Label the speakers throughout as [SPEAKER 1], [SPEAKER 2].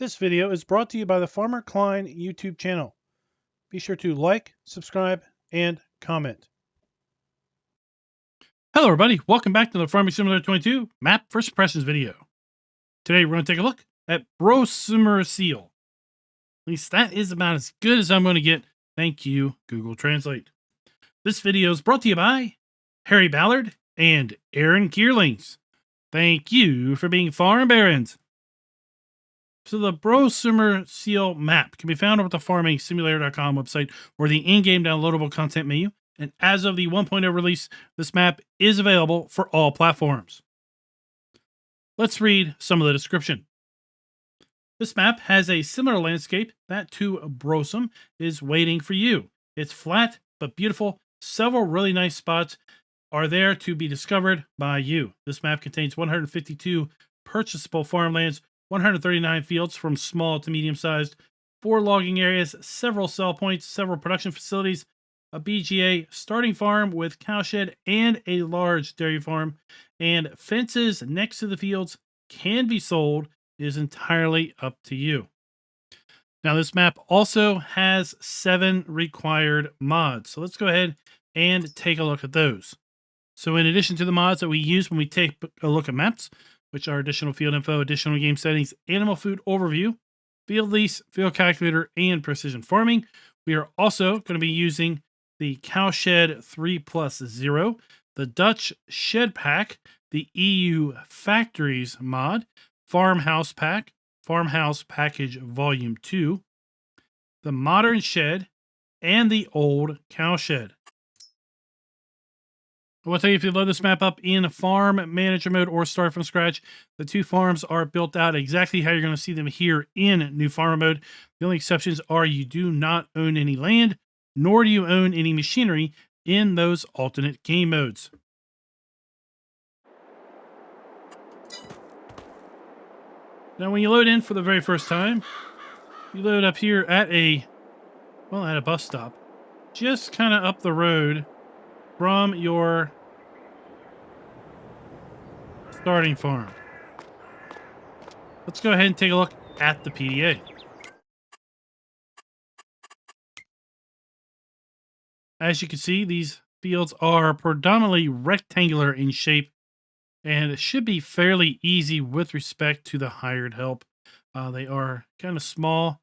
[SPEAKER 1] This video is brought to you by the Farmer Klein YouTube channel. Be sure to like, subscribe, and comment.
[SPEAKER 2] Hello everybody, welcome back to the Farming Simulator 22 Map First Impressions video. Today we're going to take a look at Brosumersiel. At least that is about as good as I'm going to get. Thank you, Google Translate. This video is brought to you by Harry Ballard and Aaron Kierlings. Thank you for being farm barons. So the Brosumersiel map can be found over at the farmingsimulator.com website or the in-game downloadable content menu. And as of the 1.0 release, this map is available for all platforms. Let's read some of the description. This map has a similar landscape that to Brosum is waiting for you. It's flat but beautiful. Several really nice spots are there to be discovered by you. This map contains 152 purchaseable farmlands, 139 fields from small to medium-sized, 4 logging areas, several sell points, several production facilities, a BGA, starting farm with cowshed and a large dairy farm, and fences next to the fields can be sold. It is entirely up to you. Now, this map also has 7 required mods. So let's go ahead and take a look at those. So in addition to the mods that we use when we take a look at maps, which are additional field info, additional game settings, animal food overview, field lease, field calculator, and precision farming, we are also going to be using the Cowshed 3+0, the Dutch Shed Pack, the EU Factories mod, Farmhouse Pack, Farmhouse Package Volume 2, the Modern Shed, and the Old Cowshed. I will tell you, if you load this map up in farm manager mode or start from scratch, the 2 farms are built out exactly how you're going to see them here in new farmer mode. The only exceptions are you do not own any land, nor do you own any machinery in those alternate game modes. Now, when you load in for the very first time, you load up here at a bus stop, just kind of up the road from your starting farm. Let's go ahead and take a look at the PDA. As you can see, these fields are predominantly rectangular in shape, and it should be fairly easy with respect to the hired help. They are kind of small,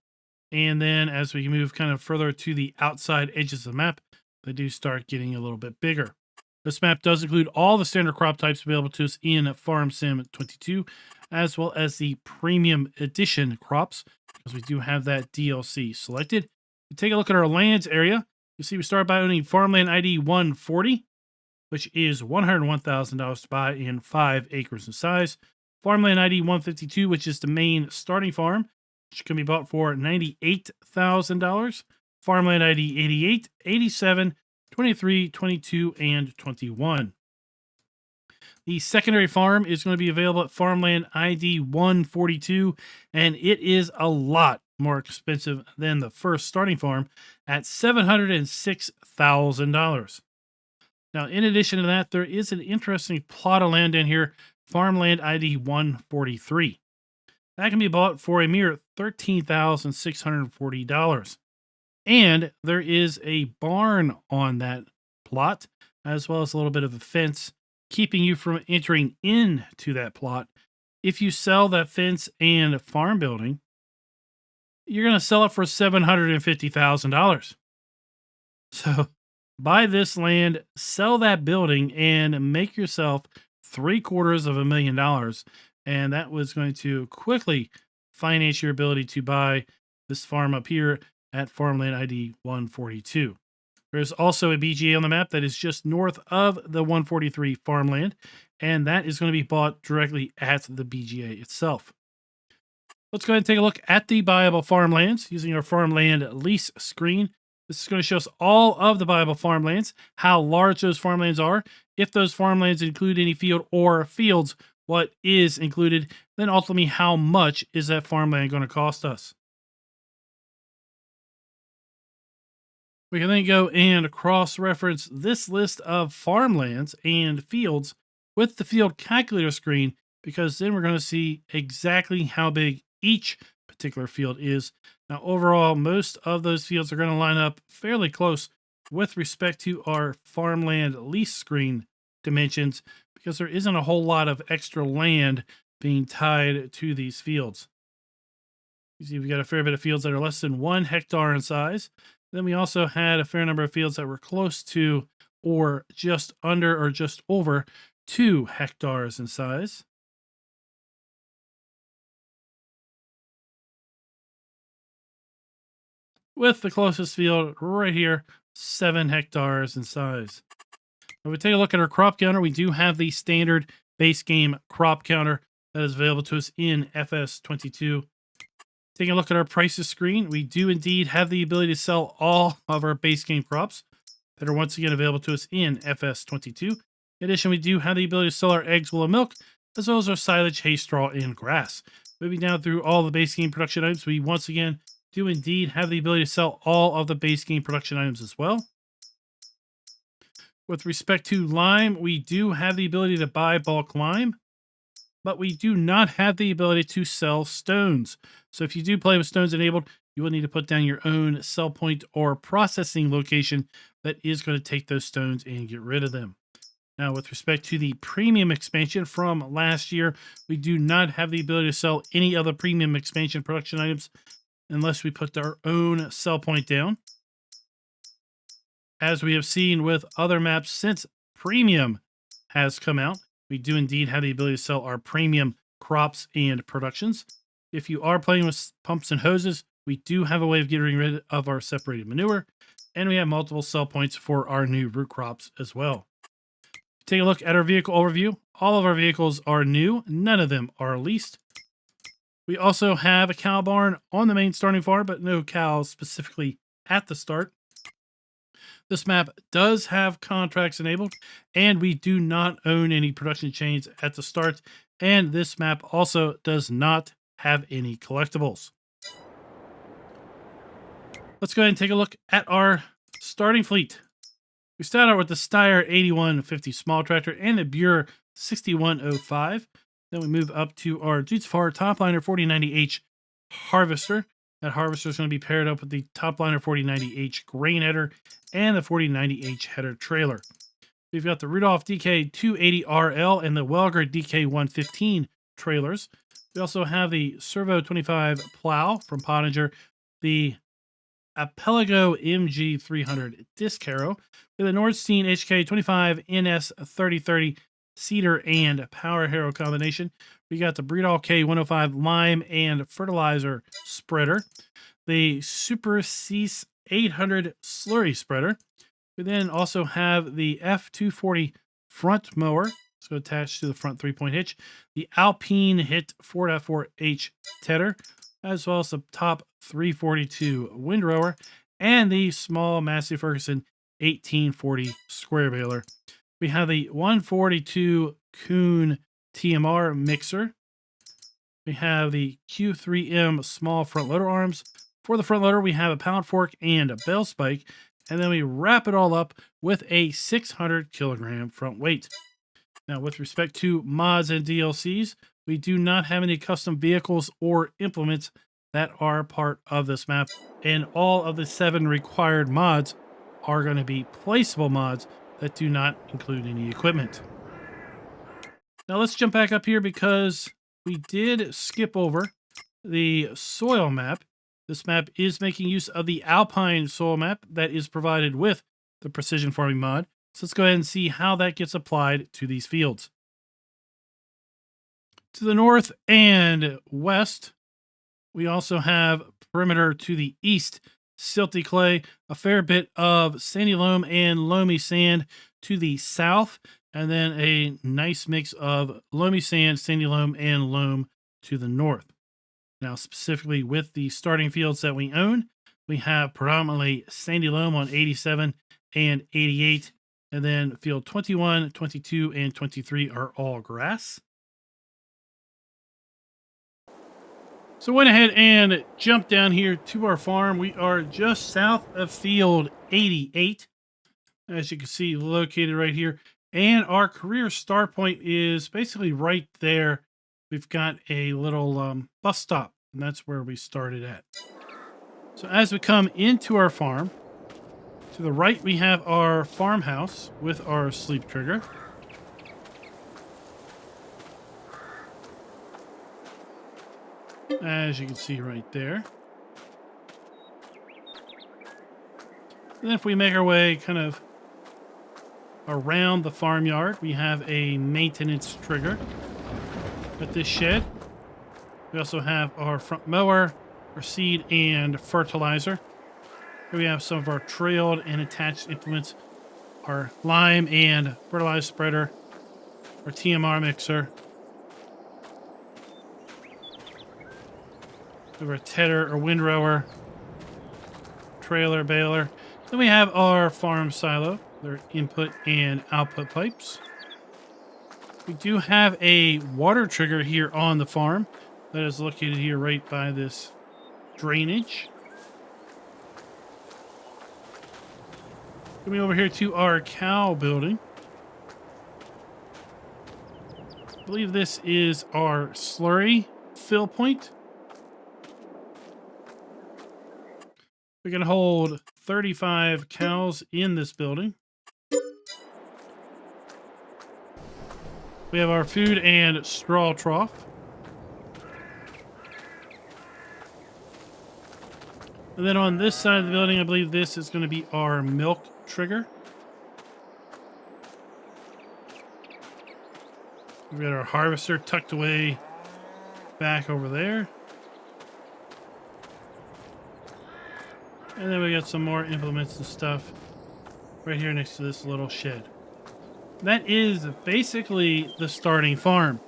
[SPEAKER 2] and then as we move kind of further to the outside edges of the map, they do start getting a little bit bigger. This map does include all the standard crop types available to us in Farm Sim 22, as well as the Premium Edition crops, because we do have that DLC selected. We take a look at our lands area. You see we start by owning Farmland ID 140, which is $101,000 to buy in 5 acres in size. Farmland ID 152, which is the main starting farm, which can be bought for $98,000. Farmland ID 88, 87, 23, 22, and 21. The secondary farm is going to be available at Farmland ID 142, and it is a lot more expensive than the first starting farm at $706,000. Now, in addition to that, there is an interesting plot of land in here, Farmland ID 143. That can be bought for a mere $13,640. And there is a barn on that plot, as well as a little bit of a fence, keeping you from entering into that plot. If you sell that fence and farm building, you're going to sell it for $750,000. So buy this land, sell that building, and make yourself $750,000. And that was going to quickly finance your ability to buy this farm up here at Farmland ID 142. There's also a BGA on the map that is just north of the 143 farmland, and that is going to be bought directly at the BGA itself. Let's go ahead and take a look at the buyable farmlands using our farmland lease screen. This is going to show us all of the buyable farmlands, how large those farmlands are, if those farmlands include any field or fields, what is included, then ultimately how much is that farmland going to cost us. We can then go and cross-reference this list of farmlands and fields with the field calculator screen, because then we're going to see exactly how big each particular field is. Now, overall, most of those fields are going to line up fairly close with respect to our farmland lease screen dimensions, because there isn't a whole lot of extra land being tied to these fields. You see, we've got a fair bit of fields that are less than 1 hectare in size. Then we also had a fair number of fields that were close to or just under or just over 2 hectares in size. With the closest field right here, 7 hectares in size. If we take a look at our crop counter, we do have the standard base game crop counter that is available to us in FS22. Taking a look at our prices screen, we do indeed have the ability to sell all of our base game crops that are once again available to us in FS22. In addition, we do have the ability to sell our eggs, wool, and milk, as well as our silage, hay, straw, and grass. Moving down through all the base game production items, we once again do indeed have the ability to sell all of the base game production items as well. With respect to lime, we do have the ability to buy bulk lime, but we do not have the ability to sell stones. So if you do play with stones enabled, you will need to put down your own sell point or processing location that is going to take those stones and get rid of them. Now, with respect to the premium expansion from last year, we do not have the ability to sell any other premium expansion production items unless we put our own sell point down. As we have seen with other maps since premium has come out, we do indeed have the ability to sell our premium crops and productions. If you are playing with pumps and hoses, we do have a way of getting rid of our separated manure, and we have multiple sell points for our new root crops as well. Take a look at our vehicle overview. All of our vehicles are new. None of them are leased. We also have a cow barn on the main starting farm, but no cows specifically at the start. This map does have contracts enabled, and we do not own any production chains at the start. And this map also does not have any collectibles. Let's go ahead and take a look at our starting fleet. We start out with the Steyr 8150 small tractor and the Bure 6105. Then we move up to our Dutefar Topliner 4090H harvester. That harvester is going to be paired up with the Topliner 4090H grain header and the 4090H header trailer. We've got the Rudolph DK280RL and the Welger DK115 trailers. We also have the Servo 25 plow from Pottinger, the Apelago MG300 disc harrow, with a Nordstein HK25 NS3030 seeder and power harrow combination. We got the Bredal K105 lime and fertilizer spreader, the Super Cease 800 slurry spreader. We then also have the F240 front mower, so attached to the front 3-point hitch, the Alpine Hit 4.4H tedder, as well as the top 342 windrower, and the small Massey Ferguson 1840 square baler. We have the 142 Kuhn TMR mixer. We have the Q3M small front loader arms. For the front loader, we have a pound fork and a bell spike, and then we wrap it all up with a 600 kilogram front weight. Now, with respect to mods and DLCs, we do not have any custom vehicles or implements that are part of this map, and all of the 7 required mods are going to be placeable mods that do not include any equipment. Now let's jump back up here because we did skip over the soil map. This map is making use of the Alpine soil map that is provided with the Precision Farming mod. So let's go ahead and see how that gets applied to these fields. To the north and west, we also have perimeter to the east, silty clay, a fair bit of sandy loam and loamy sand to the south, and then a nice mix of loamy sand, sandy loam, and loam to the north. Now, specifically with the starting fields that we own, we have predominantly sandy loam on 87 and 88, and then field 21, 22, and 23 are all grass. So went ahead and jumped down here to our farm. We are just south of field 88, as you can see, located right here. And our career start point is basically right there. We've got a little bus stop And that's where we started at. So as we come into our farm, to the right we have our farmhouse with our sleep trigger. As you can see right there. And then if we make our way kind of around the farmyard, we have a maintenance trigger at this shed. We also have our front mower, our seed and fertilizer. Here we have some of our trailed and attached implements, our lime and fertilizer spreader, our TMR mixer. We have our tedder or windrower, trailer baler. Then we have our farm silo, their input and output pipes. We do have a water trigger here on the farm that is located here right by this drainage. Coming over here to our cow building. I believe this is our slurry fill point. We can hold 35 cows in this building. We have our food and straw trough. And then on this side of the building, I believe this is going to be our milk trigger. We've got our harvester tucked away back over there. And then we got some more implements and stuff right here next to this little shed. That is basically the starting farm.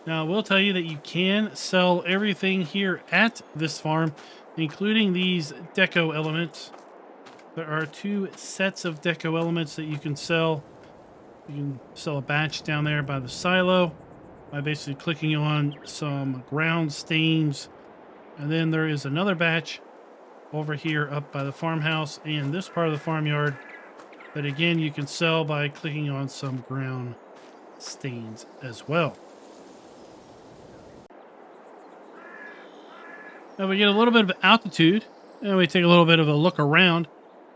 [SPEAKER 2] Now, I will tell you that you can sell everything here at this farm, including these deco elements. There are 2 sets of deco elements that you can sell. You can sell a batch down there by the silo by basically clicking on some ground stains. And then there is another batch over here up by the farmhouse and this part of the farmyard that again you can sell by clicking on some ground stains as well. Now we get a little bit of altitude and we take a little bit of a look around.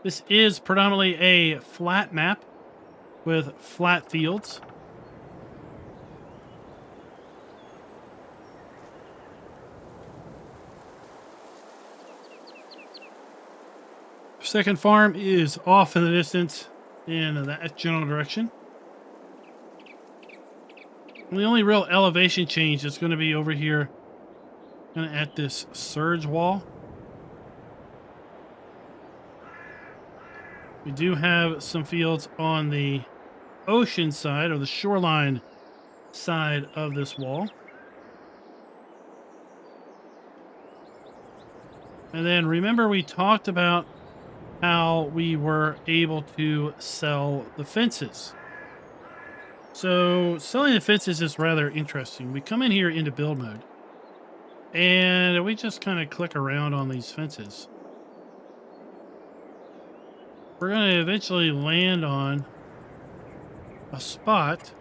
[SPEAKER 2] This is predominantly a flat map with flat fields. Second farm is off in the distance in that general direction. And the only real elevation change is going to be over here kind of at this surge wall. We do have some fields on the ocean side or the shoreline side of this wall. And then remember we talked about how we were able to sell the fences. So selling the fences is rather interesting. We come in here into build mode and we just kind of click around on these fences. We're going to eventually land on a spot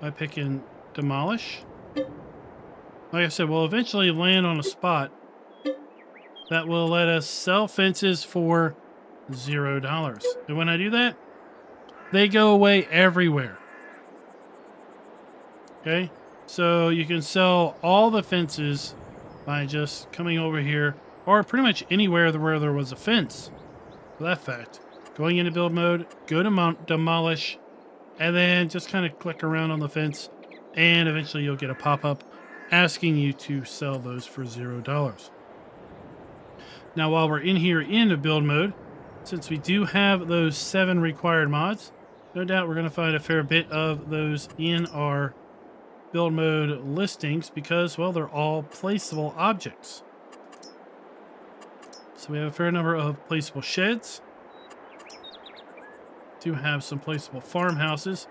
[SPEAKER 2] by picking demolish. Like I said, we'll eventually land on a spot that will let us sell fences for $0. And when I do that, they go away everywhere. Okay, so you can sell all the fences by just coming over here, or pretty much anywhere where there was a fence. For that fact, going into build mode, go to demolish, and then just kind of click around on the fence, and eventually you'll get a pop-up asking you to sell those for $0. Now, while we're in here in build mode, since we do have those 7 required mods, no doubt we're going to find a fair bit of those in our build mode listings because, well, they're all placeable objects. So we have a fair number of placeable sheds. Do have some placeable farmhouses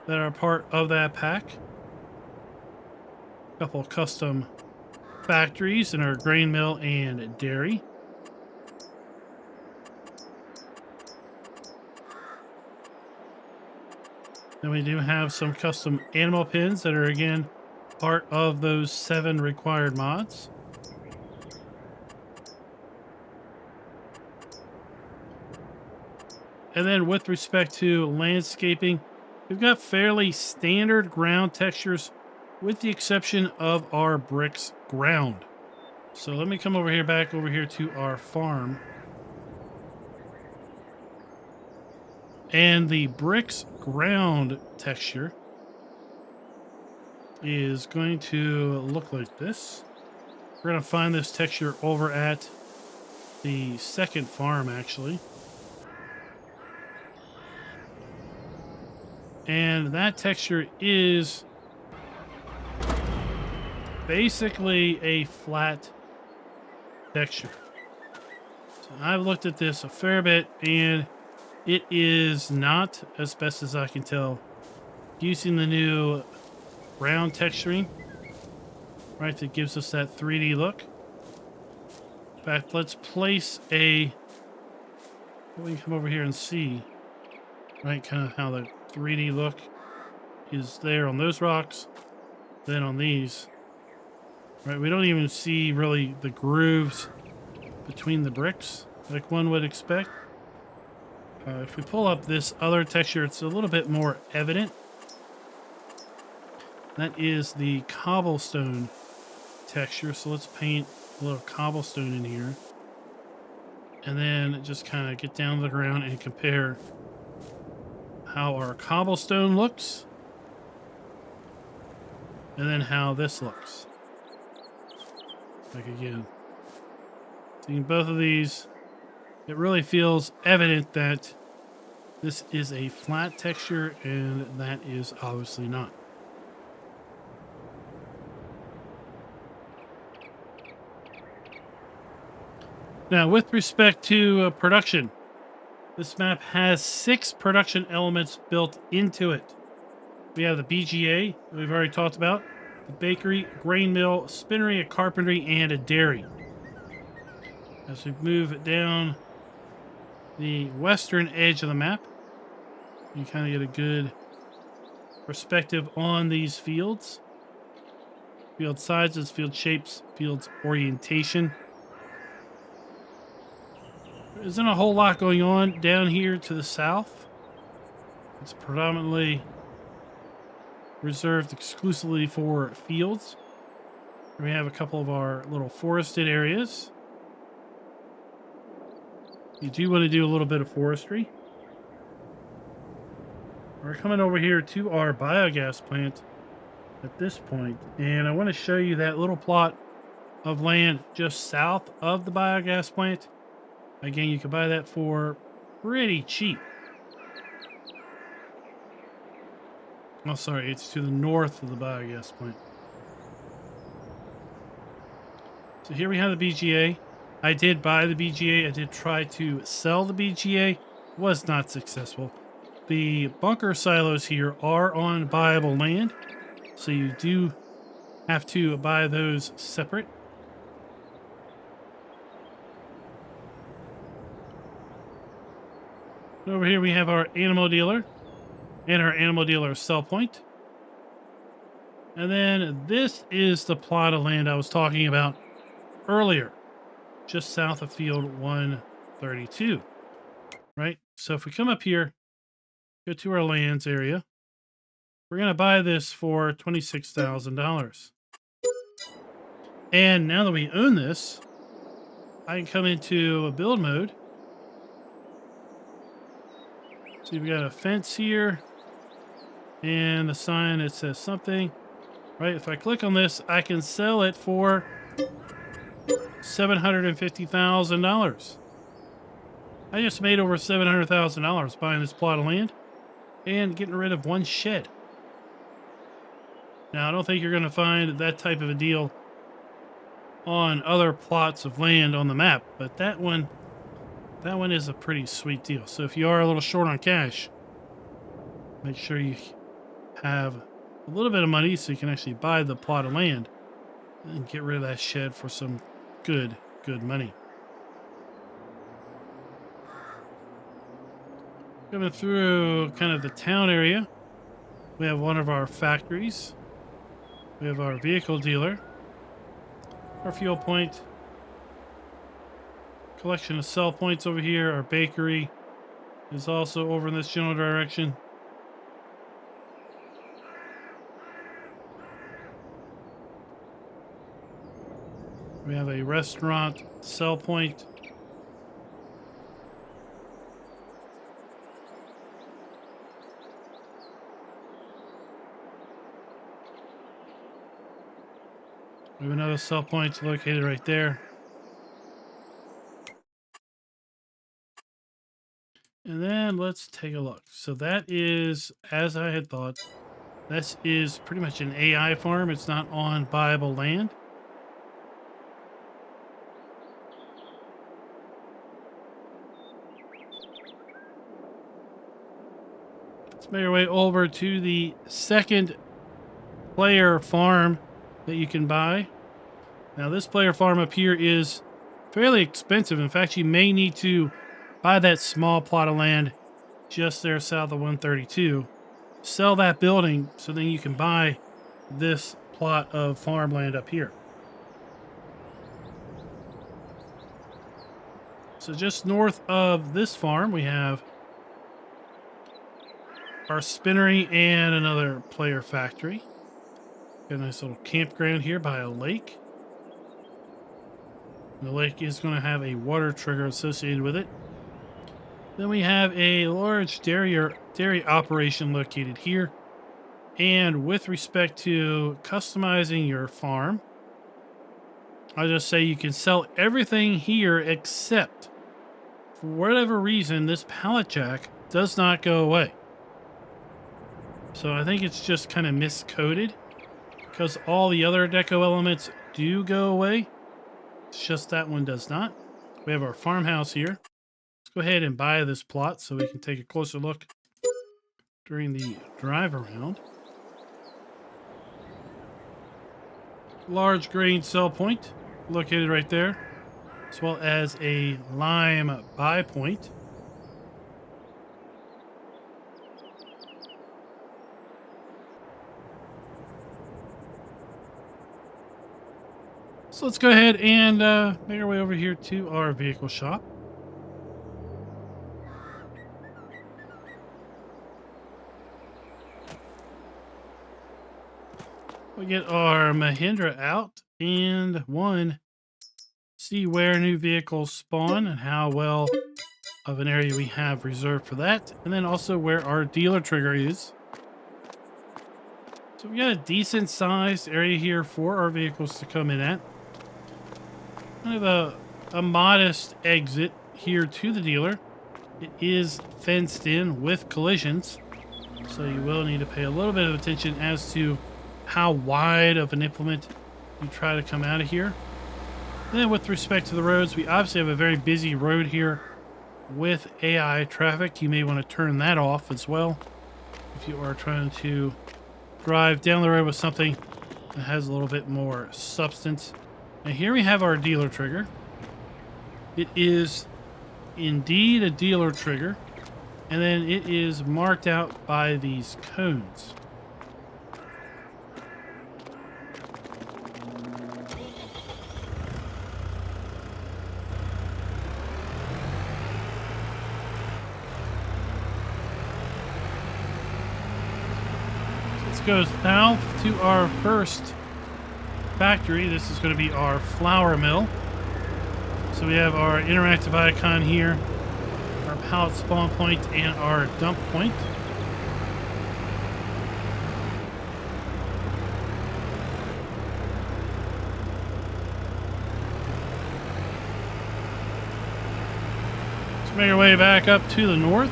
[SPEAKER 2] that are part of that pack. A couple custom factories in our grain mill and dairy. Then we do have some custom animal pens that are, again, part of those 7 required mods. And then with respect to landscaping, we've got fairly standard ground textures with the exception of our bricks ground. So let me come over here, back over here to our farm. And the bricks ground texture is going to look like this. We're going to find this texture over at the second farm, actually. And that texture is basically a flat texture. So I've looked at this a fair bit, and it is not, as best as I can tell, using the new round texturing, right, that gives us that 3D look. In fact, let's place we can come over here and see, right, kind of how the 3D look is there on those rocks, then on these. Right, we don't even see really the grooves between the bricks like one would expect. If we pull up this other texture, it's a little bit more evident. That is the cobblestone texture. So let's paint a little cobblestone in here. And then just kind of get down to the ground and compare how our cobblestone looks. And then how this looks. Like again. Seeing both of these, it really feels evident that this is a flat texture, and that is obviously not. Now, with respect to production, this map has 6 production elements built into it. We have the BGA, that we've already talked about, the bakery, grain mill, spinnery, a carpentry, and a dairy. As we move down the western edge of the map, you kind of get a good perspective on these fields. Field sizes, field shapes, fields orientation. There isn't a whole lot going on down here to the south. It's predominantly reserved exclusively for fields. We have a couple of our little forested areas. You do want to do a little bit of forestry. We're coming over here to our biogas plant at this point, and I want to show you that little plot of land just south of the biogas plant. Again, you can buy that for pretty cheap. Oh, sorry, it's to the north of the biogas plant. So here we have the BGA. I did buy the BGA. I did try to sell the BGA. Was not successful. The bunker silos here are on buyable land, so you do have to buy those separate. Over here we have our animal dealer and our animal dealer sell point. And then this is the plot of land I was talking about earlier, just south of field 132, right? So if we come up here, go to our lands area, we're going to buy this for $26,000. And now that we own this, I can come into a build mode. See, we got a fence here and a sign that says something, right? If I click on this, I can sell it for $750,000. I just made over $700,000 buying this plot of land and getting rid of one shed. Now, I don't think you're going to find that type of a deal on other plots of land on the map, but that one is a pretty sweet deal. So if you are a little short on cash, make sure you have a little bit of money so you can actually buy the plot of land and get rid of that shed for some good money. Coming through kind of the town area, we have one of our factories. We have our vehicle dealer, our fuel point, collection of sell points over here, our bakery, is also over in this general direction. We have a restaurant, sell point. We have another sell point located right there. And then let's take a look. So that is, as I had thought, this is pretty much an AI farm. It's not on viable land. Let's make our way over to the second player farm that you can buy. Now this player farm up here is fairly expensive. In fact, you may need to buy that small plot of land just there south of 132. Sell that building so then you can buy this plot of farmland up here. So just north of this farm, we have our spinnery and another player factory. Got a nice little campground here by a lake. The lake is going to have a water trigger associated with it. Then we have a large dairy operation located here. And with respect to customizing your farm, I'll just say you can sell everything here except, for whatever reason, this pallet jack does not go away. So I think it's just kind of miscoded because all the other deco elements do go away. It's just that one does not. We have our farmhouse here. Let's go ahead and buy this plot so we can take a closer look during the drive around. Large grain sell point located right there, as well as a lime buy point. So let's go ahead and make our way over here to our vehicle shop. We get our Mahindra out and see where new vehicles spawn and how well of an area we have reserved for that. And then also where our dealer trigger is. So we got a decent sized area here for our vehicles to come in at. Kind of a modest exit here to the dealer. It is fenced in with collisions, so you will need to pay a little bit of attention as to how wide of an implement you try to come out of here. And then with respect to the roads, we obviously have a very busy road here with AI traffic. You may want to turn that off as well if you are trying to drive down the road with something that has a little bit more substance. Now here we have our dealer trigger. It is indeed a dealer trigger, and then it is marked out by these cones. Let's go south to our first factory. This is going to be our flour mill. So we have our interactive icon here, our pallet spawn point, and our dump point. Let's make our way back up to the north.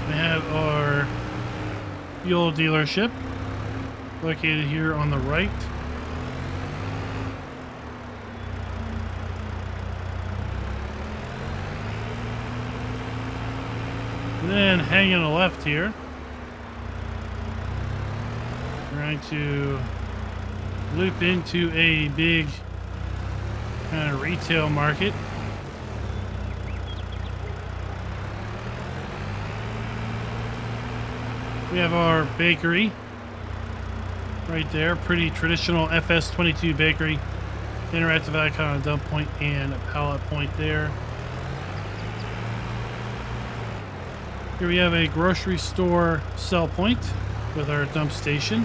[SPEAKER 2] We have our fuel dealership located here on the right. And then hanging on the left here, we're going to loop into a big kind of retail market. We have our bakery right there, pretty traditional FS22 bakery. Interactive icon, dump point, and a pallet point there. Here we have a grocery store sell point with our dump station.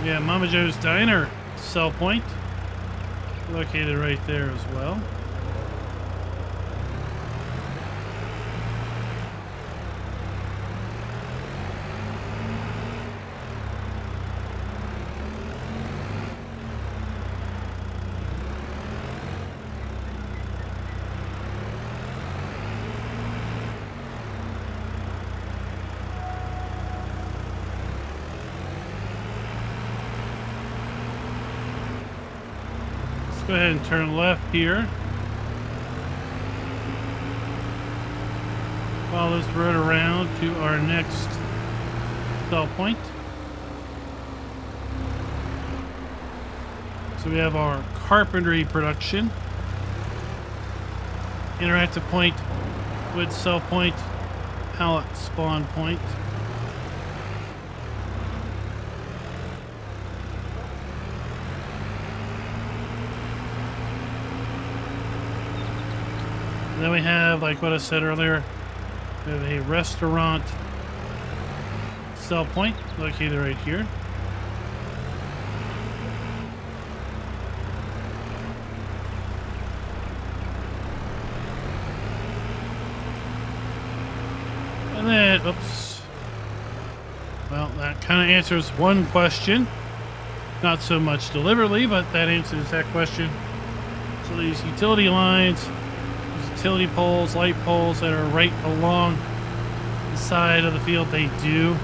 [SPEAKER 2] We have Mama Joe's Diner sell point located right there as well. Go ahead and turn left here. Follow this road around to our next sell point. So we have our carpentry production, interactive point, wood sell point, pallet spawn point. And then we have, like what I said earlier, we have a restaurant sell point located right here. And then, oops. Well, that kind of answers one question. Not so much deliberately, but that answers that question. So these utility lines, utility poles, light poles that are right along the side of the field, they do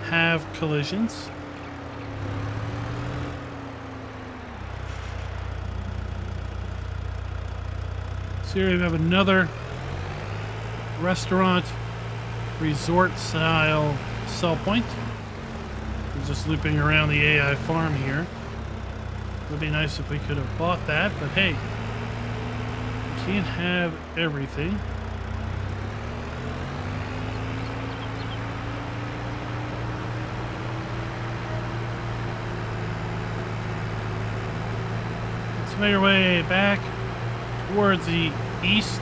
[SPEAKER 2] have collisions. So here we have another restaurant resort style sell point. We're just looping around the AI farm here. It would be nice if we could have bought that, but hey, can't have everything. Let's make our way back towards the east.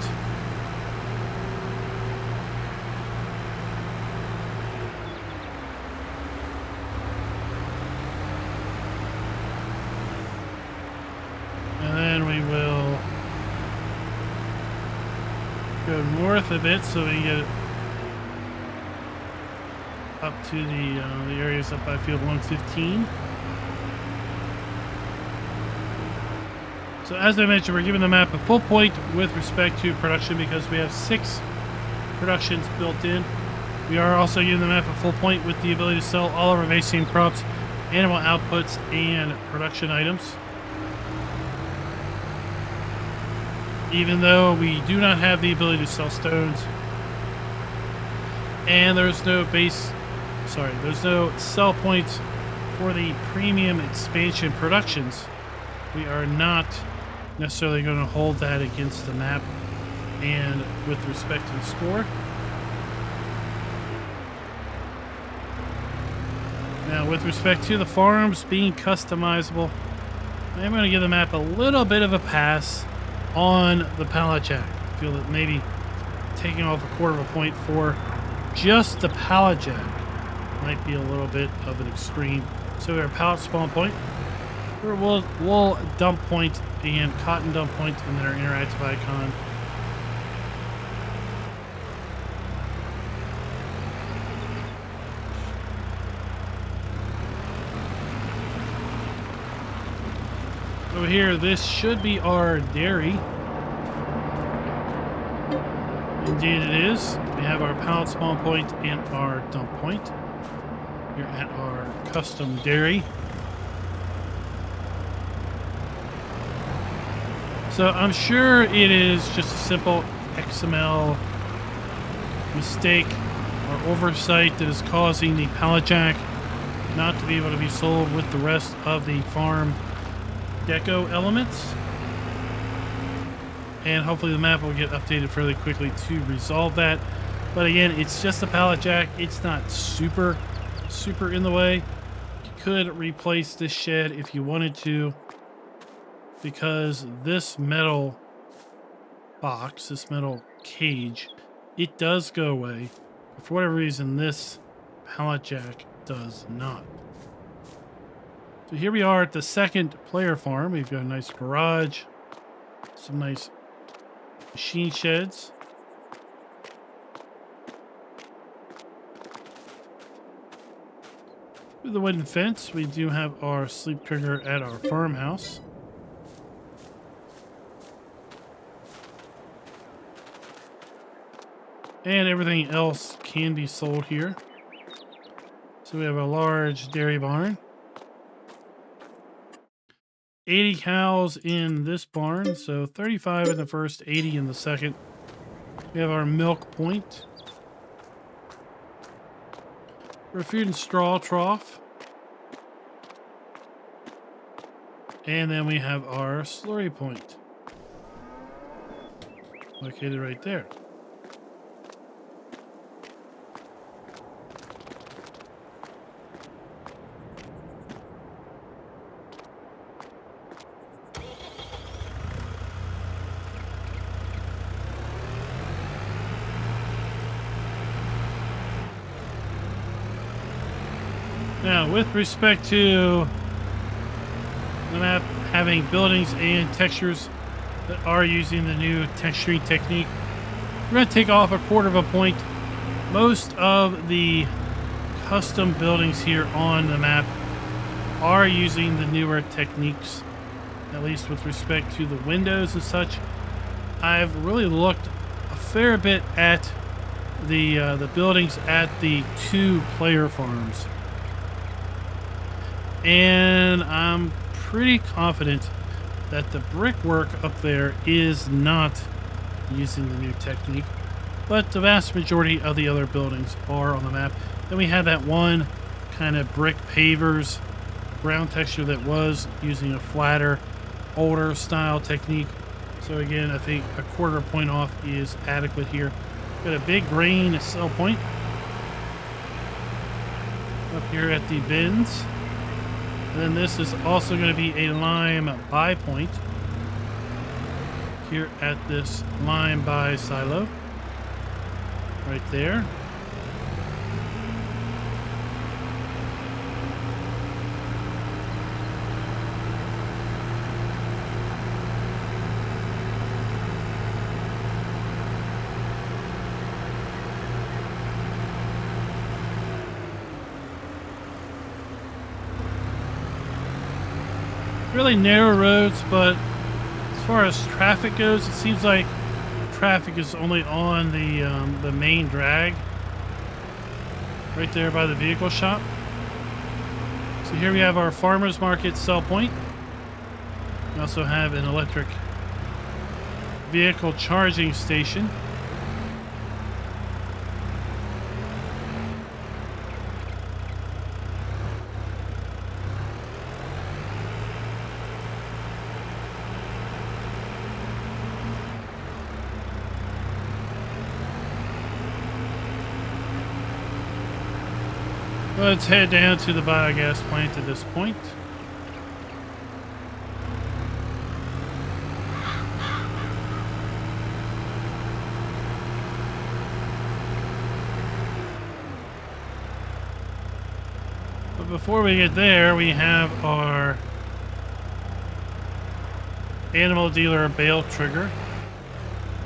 [SPEAKER 2] And then we will go north a bit so we get up to the areas up by field 115. So as I mentioned, we're giving the map a full point with respect to production because we have 6 productions built in. We are also giving the map a full point with the ability to sell all of our basic crops, animal outputs, and production items. Even though we do not have the ability to sell stones, and there's no sell points for the premium expansion productions, we are not necessarily going to hold that against the map and with respect to the score. Now, with respect to the farms being customizable, I'm going to give the map a little bit of a pass on the pallet jack. I feel that maybe taking off a quarter of a point for just the pallet jack might be a little bit of an extreme. So we have our pallet spawn point, our wool dump point, and cotton dump point, and then our interactive icon. Over here, this should be our dairy. Indeed it is. We have our pallet spawn point and our dump point here at our custom dairy. So I'm sure it is just a simple XML mistake or oversight that is causing the pallet jack not to be able to be sold with the rest of the farm deco elements, and hopefully the map will get updated fairly quickly to resolve that. But again, it's just a pallet jack. It's not super in the way. You could replace this shed if you wanted to, because this metal box, this metal cage, it does go away. For whatever reason, this pallet jack does not. So here we are at the second player farm. We've got a nice garage, some nice machine sheds. Through the wooden fence, we do have our sleep trigger at our farmhouse. And everything else can be sold here. So we have a large dairy barn. 80 cows in this barn, so 35 in the first, 80 in the second. We have our milk point. Our food and straw trough. And then we have our slurry point. Located right there. Now, with respect to the map having buildings and textures that are using the new texturing technique, we're going to take off 1/4 of a point. Most of the custom buildings here on the map are using the newer techniques, at least with respect to the windows and such. I've really looked a fair bit at the buildings at the 2 player farms. And I'm pretty confident that the brickwork up there is not using the new technique, but the vast majority of the other buildings are on the map. Then we had that one kind of brick pavers ground texture that was using a flatter, older style technique. So again, I think 1/4 point off is adequate here. Got a big grain sell point up here at the bins. And then this is also going to be a lime buy point here at this lime buy silo right there. Really narrow roads, but as far as traffic goes, it seems like traffic is only on the main drag right there by the vehicle shop. So here we have our farmers market sell point. We also have an electric vehicle charging station. Let's head down to the biogas plant at this point. But before we get there, we have our animal dealer bale trigger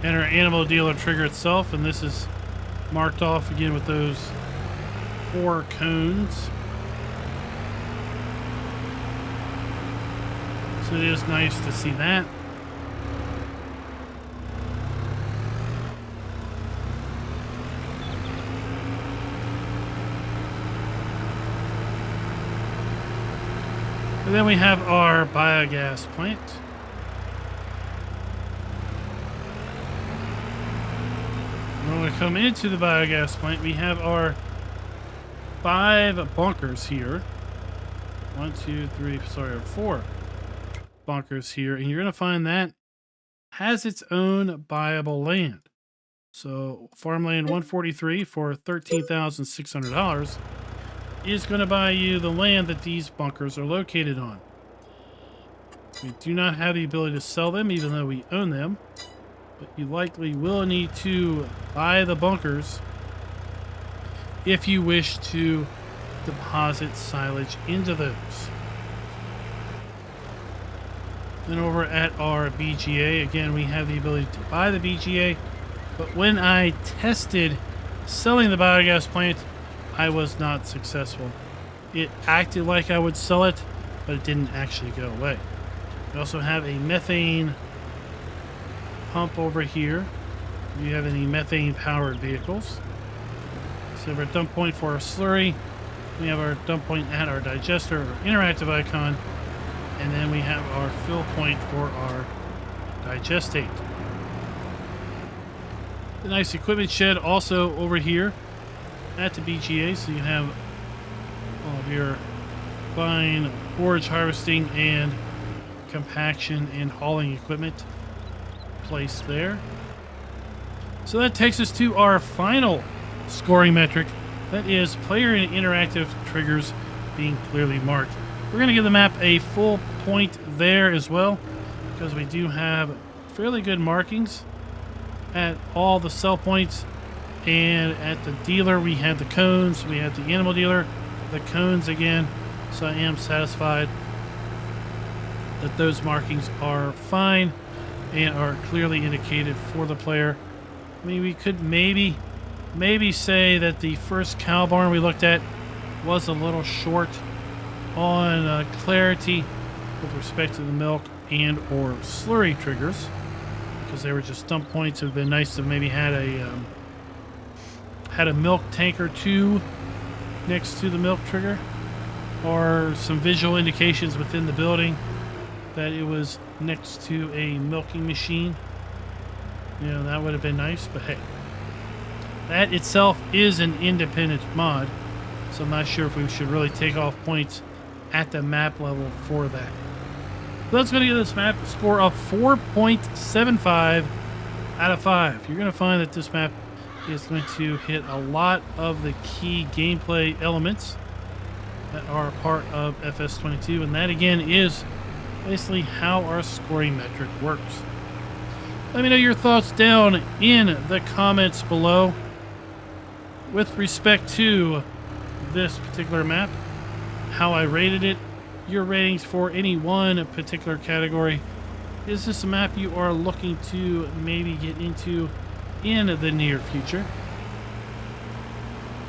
[SPEAKER 2] and our animal dealer trigger itself, and this is marked off again with those 4 cones. So it is nice to see that. And then we have our biogas plant. When we come into the biogas plant, we have our 5 bunkers here. 4 bunkers here, and you're going to find that has its own buyable land. So Farmland 143 for $13,600 is going to buy you the land that these bunkers are located on. We do not have the ability to sell them, even though we own them, but you likely will need to buy the bunkers if you wish to deposit silage into those. Then over at our BGA, again, we have the ability to buy the BGA, but when I tested selling the biogas plant, I was not successful. It acted like I would sell it, but it didn't actually go away. We also have a methane pump over here. Do you have any methane powered vehicles? So we have our dump point for our slurry. We have our dump point at our digester or interactive icon. And then we have our fill point for our digestate. The nice equipment shed also over here at the BGA. So you have all of your fine forage harvesting and compaction and hauling equipment placed there. So that takes us to our final scoring metric. That is player and interactive triggers being clearly marked. We're going to give the map a full point there as well, because we do have fairly good markings at all the sell points. And at the dealer, we have the cones. We have the animal dealer, the cones again. So I am satisfied that those markings are fine and are clearly indicated for the player. I mean, we could maybe say that the first cow barn we looked at was a little short on clarity with respect to the milk and or slurry triggers, because they were just dump points. It would have been nice to maybe had a milk tank or two next to the milk trigger, or some visual indications within the building that it was next to a milking machine. You know, that would have been nice, but hey, that itself is an independent mod, so I'm not sure if we should really take off points at the map level for that. So that's going to give this map a score of 4.75 out of 5. You're going to find that this map is going to hit a lot of the key gameplay elements that are part of FS22, and that again is basically how our scoring metric works. Let me know your thoughts down in the comments below with respect to this particular map, how I rated it, your ratings for any one particular category. Is this a map you are looking to maybe get into in the near future?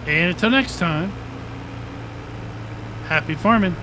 [SPEAKER 2] And until next time, happy farming.